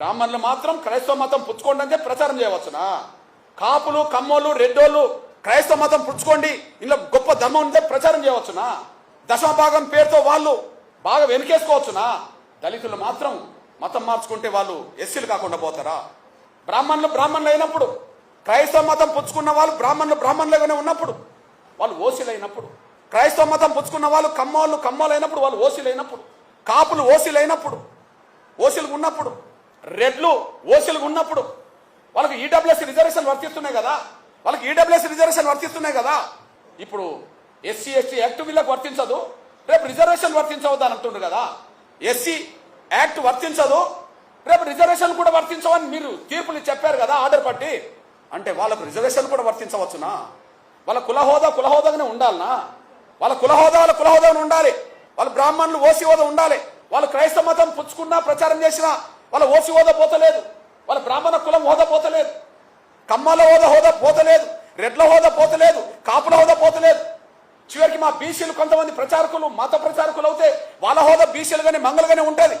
బ్రాహ్మణులు మాత్రం క్రైస్తవ మతం పుచ్చుకోండి అంటే ప్రచారం చేయవచ్చునా? కాపులు, కమ్మోళ్ళు, రెడ్డోళ్ళు క్రైస్తవ మతం పుచ్చుకోండి, ఇలా గొప్ప ధర్మం ఉంటే ప్రచారం చేయవచ్చునా? దశమభాగం పేరుతో వాళ్ళు బాగా వెనుకేసుకోవచ్చునా? దళితులు మాత్రం మతం మార్చుకుంటే వాళ్ళు ఎస్సీలు కాకుండా పోతారా? బ్రాహ్మణులు అయినప్పుడు, క్రైస్తవ మతం పుచ్చుకున్న వాళ్ళు బ్రాహ్మణులుగానే ఉన్నప్పుడు వాళ్ళు ఓసీలు అయినప్పుడు, క్రైస్తవ మతం పుచ్చుకున్న వాళ్ళు కమ్మోళ్ళు అయినప్పుడు వాళ్ళు ఓసీలు అయినప్పుడు, కాపులు ఓసీలు అయినప్పుడు, ఓసీలు ఉన్నప్పుడు, రెడ్లు ఓసీలు ఉన్నప్పుడు వాళ్ళకి ఈడబ్ల్యూఎస్ రిజర్వేషన్ వర్తిస్తున్నాయి కదా. ఇప్పుడు ఎస్సీ ఎస్టీ యాక్ట్ వీళ్ళకి వర్తించదు, రేపు రిజర్వేషన్ వర్తించవద్దు అని అంటుండ్రు కదా. ఎస్సీ యాక్ట్ వర్తించదు, రేపు రిజర్వేషన్ కూడా వర్తించవని మీరు తీర్పులు చెప్పారు కదా ఆర్డర్ పట్టి. అంటే వాళ్ళకు రిజర్వేషన్ కూడా వర్తించవచ్చునా? వాళ్ళ కులహోదాగానే ఉండాలనా? వాళ్ళ కులహోదాగానే ఉండాలి. వాళ్ళ బ్రాహ్మణులు ఓసీ హోదా ఉండాలి. వాళ్ళు క్రైస్తవ మతం పుచ్చుకున్నా ప్రచారం చేసినా వాళ్ళ ఓసీ హోదా పోతలేదు, వాళ్ళ బ్రాహ్మణ కులం హోదా పోతలేదు, కమ్మల హోదా పోతలేదు, రెడ్ల హోదా పోతలేదు, కాపుల హోదా పోతలేదు. చివరికి మా బీసీలు కొంతమంది ప్రచారకులు, మత ప్రచారకులు అవుతే వాళ్ళ హోదా బీసీలుగానే మంగళగానే ఉంటుంది.